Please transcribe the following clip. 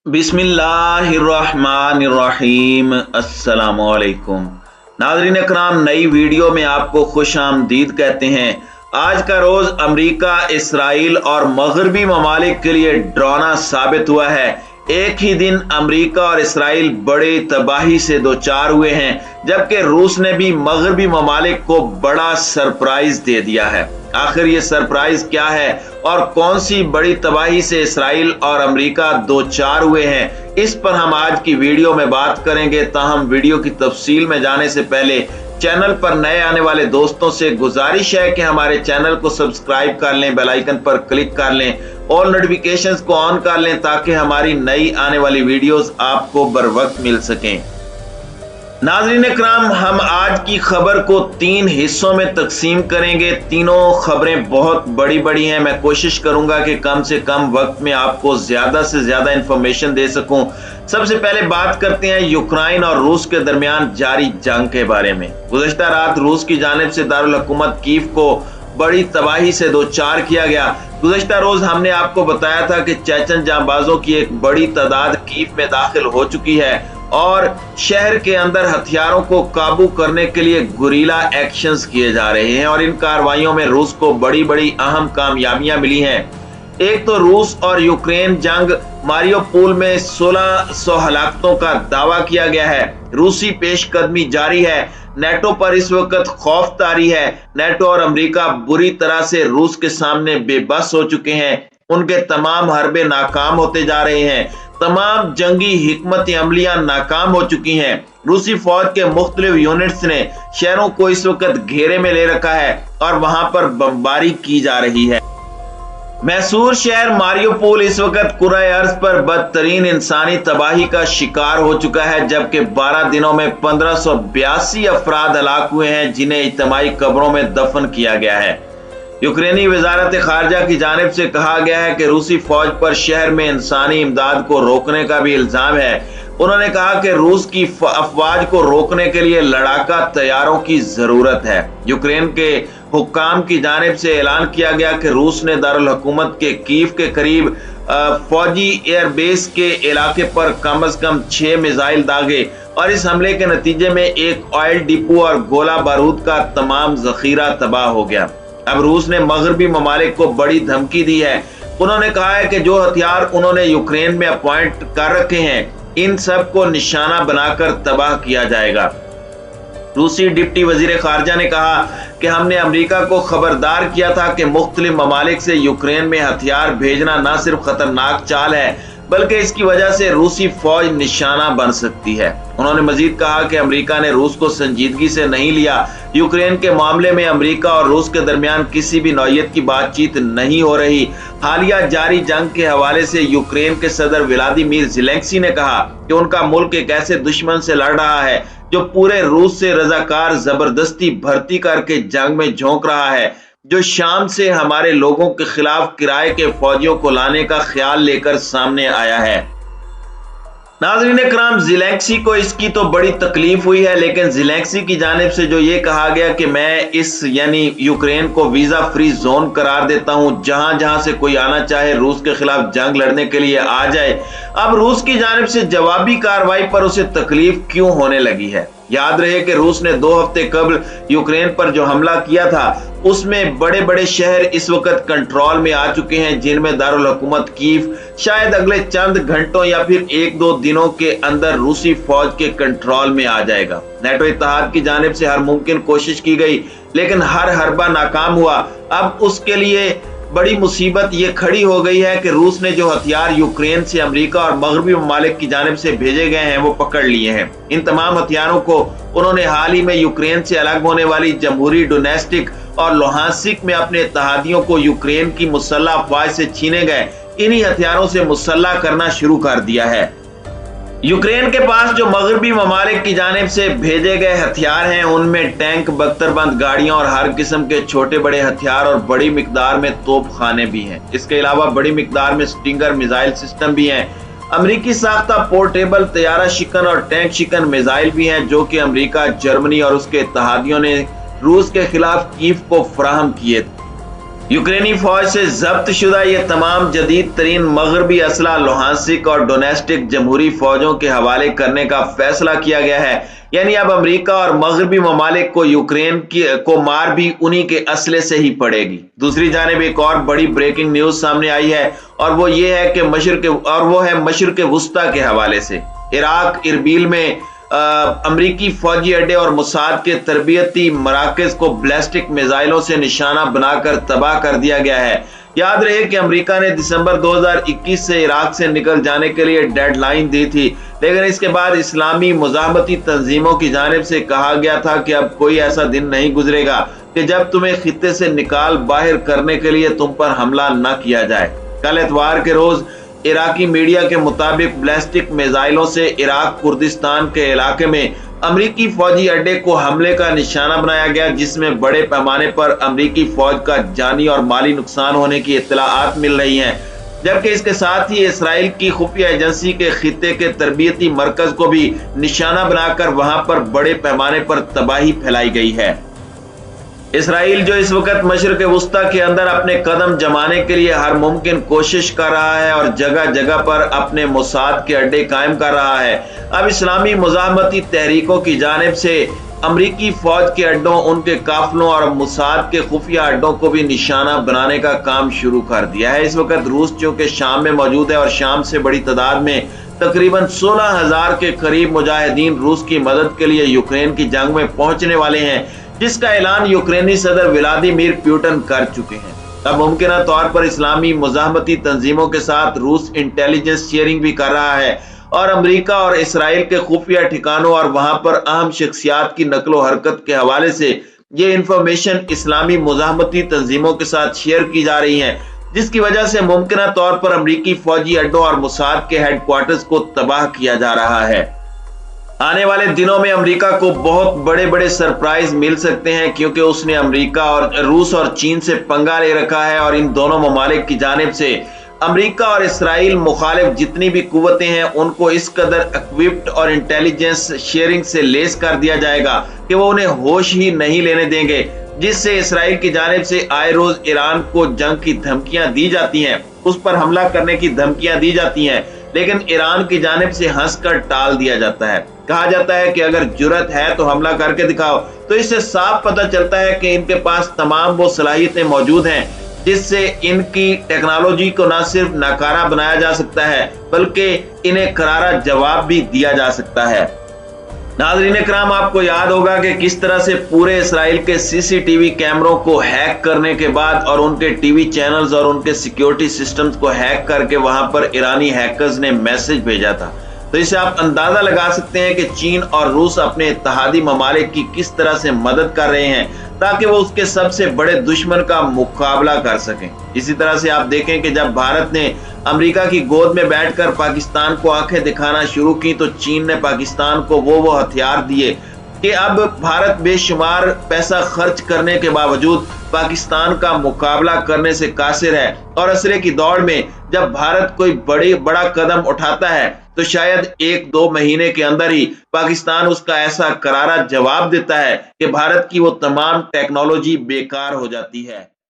बिस्मिल्लाहिर्रहमानिर्रहीम। अस्सलामुअलैकुम नाज़रीन इकराम, नई वीडियो में आपको खुश आमदीद कहते हैं। आज का रोज अमेरिका, इसराइल और मगरबी ममालिक के लिए डरावना साबित हुआ है। एक ही दिन अमेरिका और इसराइल बड़े तबाही से दो चार हुए हैं, जबकि रूस ने भी मगरबी ममालिक को बड़ा सरप्राइज दे दिया है। आखिर ये सरप्राइज क्या है और कौन सी बड़ी तबाही से इसराइल और अमेरिका दो चार हुए हैं, इस पर हम आज की वीडियो में बात करेंगे। ताहम वीडियो की तफसील में जाने से पहले चैनल पर नए आने वाले दोस्तों से गुजारिश है कि हमारे चैनल को सब्सक्राइब कर लें, बेल आइकन पर क्लिक कर लें और नोटिफिकेशंस को ऑन कर लें ताकि हमारी नई आने वाली वीडियोस आपको बर वक्त मिल सकें। नाज़रीन इकराम, हम आज की खबर को तीन हिस्सों में तकसीम करेंगे। तीनों खबरें बहुत बड़ी बड़ी हैं। मैं कोशिश करूंगा कि कम से कम वक्त में आपको ज्यादा से ज्यादा इंफॉर्मेशन दे सकूं। सबसे पहले बात करते हैं यूक्रेन और रूस के दरमियान जारी जंग के बारे में। गुज़श्ता रात रूस की जानिब से दारुल हुकूमत कीव को बड़ी तबाही से दो चार किया गया। गुज़श्ता रोज हमने आपको बताया था कि चेचन जांबाजों की एक बड़ी तादाद कीव में दाखिल हो चुकी है और शहर के अंदर हथियारों को काबू करने के लिए गुरीला एक्शंस किए जा रहे हैं और इन कार्रवाइयों में रूस को बड़ी बड़ी अहम कामयाबियां मिली हैं। एक तो रूस और यूक्रेन जंग, मारियोपोल में 1600 हलाकतों का दावा किया गया है। रूसी पेशकदमी जारी है। नेटो पर इस वक्त खौफ तारी है। नेटो और अमेरिका बुरी तरह से रूस के सामने बेबस हो चुके हैं। उनके तमाम हरबे नाकाम होते जा रहे हैं। तमाम जंगी हिकमत अमलियां नाकाम हो चुकी हैं। रूसी फौज के मुख्तलिफ यूनिट्स ने शहरों को इस वक्त घेरे में ले रखा है और वहां पर बमबारी की जा रही है। मैसूर शहर मारियोपोल इस वक्त कुराए अर्ज पर बदतरीन इंसानी तबाही का शिकार हो चुका है, जबकि 12 दिनों में 1582 अफराद हलाक हुए हैं, जिन्हें इज्तिमाई कब्रों में दफन किया गया है। यूक्रेनी वजारत खारजा की जानिब से कहा गया है कि रूसी फौज पर शहर में इंसानी इमदाद को रोकने का भी इल्जाम है। उन्होंने कहा कि रूस की अफवाज को रोकने के लिए लड़ाका तैयारों की जरूरत है। यूक्रेन के हुक्काम की जानिब से ऐलान किया गया कि रूस ने दारुल हुकूमत के कीव के करीब फौजी एयरबेस के इलाके पर कम से कम 6 मिसाइल दागे और इस हमले के नतीजे में एक ऑयल डिपो और गोला बारूद का तमाम जखीरा तबाह हो गया। अब रूस ने मगरबी ममालिक को बड़ी धमकी दी है। उन्होंने कहा है कि जो हथियार उन्होंने यूक्रेन में अपॉइंट कर रखे हैं, इन सब को निशाना बनाकर तबाह किया जाएगा। रूसी डिप्टी वजीर खारजा ने कहा कि हमने अमेरिका को खबरदार किया था कि मुख्तलिफ ममालिक से यूक्रेन में हथियार भेजना न सिर्फ खतरनाक चाल है, बल्कि इसकी वजह से रूसी फौज निशाना बन सकती है। उन्होंने मजीद कहा कि अमेरिका ने रूस को संजीदगी से नहीं लिया। यूक्रेन के मामले में अमेरिका और रूस के दरमियान किसी भी नौयत की बातचीत नहीं हो रही। हालिया जारी जंग के हवाले से यूक्रेन के सदर व्लादिमीर ज़ेलेंस्की ने कहा कि उनका मुल्क एक ऐसे दुश्मन से लड़ रहा है जो पूरे रूस से रजाकार जबरदस्ती भर्ती करके जंग में झोंक रहा है, जो शाम से हमारे लोगों के खिलाफ किराए के फौजियों को लाने का ख्याल लेकर सामने आया है। नाज़रीन इकराम, ज़ेलेंस्की को इसकी तो बड़ी तकलीफ हुई है, लेकिन ज़ेलेंस्की की जानिब से जो ये कहा गया कि मैं इस यानी यूक्रेन को वीजा फ्री जोन करार देता हूं, जहां जहां से कोई आना चाहे रूस के खिलाफ जंग लड़ने के लिए आ जाए। अब रूस की जानिब से जवाबी कार्रवाई पर उसे तकलीफ क्यों होने लगी है? याद रहे कि रूस ने 2 हफ्ते कबल यूक्रेन पर जो हमला किया था, उसमें बड़े बड़े शहर इस वक्त कंट्रोल में आ चुके हैं, जिनमें दारुल हुकूमत कीव शायद अगले चंद घंटों या फिर 1-2 दिनों के अंदर रूसी फौज के कंट्रोल में आ जाएगा। नेटो इत्तेहाद की जानिब से हर मुमकिन कोशिश की गई, लेकिन हर हरबा नाकाम हुआ। अब उसके लिए बड़ी मुसीबत ये खड़ी हो गई है कि रूस ने जो हथियार यूक्रेन से अमेरिका और मगरबी ममालिक की जानिब से भेजे गए हैं, वो पकड़ लिए हैं। इन तमाम हथियारों को उन्होंने हाल ही में यूक्रेन से अलग होने वाली जमहूरी डोनेस्टिक और लोहांसिक में अपने इत्तेहादियों को यूक्रेन की मुसल्लह अफवाज से छीने गए इन्हीं हथियारों से मुसल्लह करना शुरू कर दिया है। यूक्रेन के पास जो मगरबी ममालिक की जानिब से भेजे गए हथियार हैं, उनमें टैंक, बख्तरबंद गाड़ियां और हर किस्म के छोटे बड़े हथियार और बड़ी मिकदार में तोप खाने भी हैं। इसके अलावा बड़ी मिकदार में स्टिंगर मिसाइल सिस्टम भी हैं। अमरीकी साख्ता पोर्टेबल तैयारा शिकन और टैंक शिकन मिसाइल भी हैं, जो कि अमरीका, जर्मनी और उसके इत्तेहादियों ने रूस के खिलाफ कीव को फराहम किए। यूक्रेनी फौज से जब्त शुदा ये तमाम जदीद तरीन मगरबी असला लुहांसिक और डोनेस्टिक जमहूरी फौजों के हवाले करने का फैसला किया गया है। यानी अब अमेरिका और मगरबी ममालिक को यूक्रेन को मार भी उन्हीं के असले से ही पड़ेगी। दूसरी जानिब एक और बड़ी ब्रेकिंग न्यूज सामने आई है और वो ये है कि मशरिक वुस्ता के हवाले से इराक इरबिल में अमरीकी फौजी अड्डे और मुसाद के तरबियती मराकज को बैलिस्टिक मिसाइलों से निशाना बनाकर तबाह कर दिया गया है। याद रहे कि अमेरिका ने दिसंबर 2021 से इराक से निकल जाने के लिए डेडलाइन दी थी, लेकिन इसके बाद इस्लामी मुजाहमती तंजीमों की जानिब से कहा गया था कि अब कोई ऐसा दिन नहीं गुजरेगा कि जब तुम्हें खित्ते से निकाल बाहर करने के लिए तुम पर हमला न किया जाए। कल इतवार के रोज इराकी मीडिया के मुताबिक बैलिस्टिक मिसाइलों से इराक कुर्दिस्तान के इलाके में अमरीकी फौजी अड्डे को हमले का निशाना बनाया गया, जिसमें बड़े पैमाने पर अमरीकी फौज का जानी और माली नुकसान होने की इत्तलाआत मिल रही हैं। जबकि इसके साथ ही इसराइल की खुफिया एजेंसी के खित्ते के तरबियती मरकज को भी निशाना बनाकर वहां पर बड़े पैमाने पर तबाही फैलाई गई है। इसराइल जो इस वक्त मशरिक वुस्ता के अंदर अपने कदम जमाने के लिए हर मुमकिन कोशिश कर रहा है और जगह जगह पर अपने मुसाद के अड्डे कायम कर रहा है, अब इस्लामी मुजाहमती तहरीकों की जानिब से अमरीकी फौज के अड्डों, उनके काफलों और मुसाद के खुफिया अड्डों को भी निशाना बनाने का काम शुरू कर दिया है। इस वक्त रूस चूंकि शाम में मौजूद है और शाम से बड़ी तादाद में तकरीबन 16,000 के करीब मुजाहिदीन रूस की मदद के लिए यूक्रेन की जंग में पहुंचने वाले हैं, जिसका ऐलान यूक्रेनी सदर व्लादिमीर पुतिन कर चुके हैं। अब मुमकिन तौर पर इस्लामी मुजाहमती तंजीमों के साथ रूस इंटेलिजेंस शेयरिंग भी कर रहा है और अमेरिका और इसराइल के खुफिया ठिकानों और वहां पर अहम शख्सियात की नकलो हरकत के हवाले से ये इंफॉर्मेशन इस्लामी मुजाहमती तंजीमों के साथ शेयर की जा रही है, जिसकी वजह से मुमकिन तौर पर अमरीकी फौजी अड्डों और मुसाद के हेडक्वार्टर्स को तबाह किया जा रहा है। आने वाले दिनों में अमेरिका को बहुत बड़े बड़े सरप्राइज मिल सकते हैं, क्योंकि उसने अमेरिका और रूस और चीन से पंगा ले रखा है और इन दोनों ममालिक की जानिब से अमेरिका और इसराइल मुखालिफ जितनी भी कुव्वतें हैं उनको इस कदर इक्विप्ड और इंटेलिजेंस शेयरिंग से लेस कर दिया जाएगा कि वो उन्हें होश ही नहीं लेने देंगे, जिससे इसराइल की जानिब से आए रोज ईरान को जंग की धमकियां दी जाती हैं, उस पर हमला करने की धमकियां दी जाती हैं, लेकिन ईरान की जानिब से हंसकर टाल दिया जाता है। कहा जाता है कि अगर जुर्रत है तो हमला करके दिखाओ। तो इससे साफ पता चलता है कि इनके पास तमाम वो सलाहियतें मौजूद हैं जिससे इनकी टेक्नोलॉजी को न सिर्फ नाकारा बनाया जा सकता है बल्कि इन्हें करारा जवाब भी दिया जा सकता है। नाज़रीन इकराम, आपको याद होगा कि किस तरह से पूरे इसराइल के सीसीटीवी कैमरों को हैक करने के बाद और उनके टीवी चैनल्स और उनके सिक्योरिटी सिस्टम्स को हैक करके वहां पर ईरानी हैकर्स ने मैसेज भेजा था। तो इससे आप अंदाजा लगा सकते हैं कि चीन और रूस अपने इत्तेहादी ममालिक की किस तरह से मदद कर रहे हैं ताकि वो उसके सबसे बड़े दुश्मन का मुकाबला कर सकें। इसी तरह से आप देखें कि जब भारत ने अमेरिका की गोद में बैठकर पाकिस्तान को आंखें दिखाना शुरू की तो चीन ने पाकिस्तान को वो हथियार दिए कि अब भारत बेशुमार पैसा खर्च करने के बावजूद पाकिस्तान का मुकाबला करने से कासिर है और असरे की दौड़ में जब भारत कोई बड़ा कदम उठाता है तो शायद 1-2 महीने के अंदर ही पाकिस्तान उसका ऐसा करारा जवाब देता है कि भारत की वो तमाम टेक्नोलॉजी बेकार हो जाती है।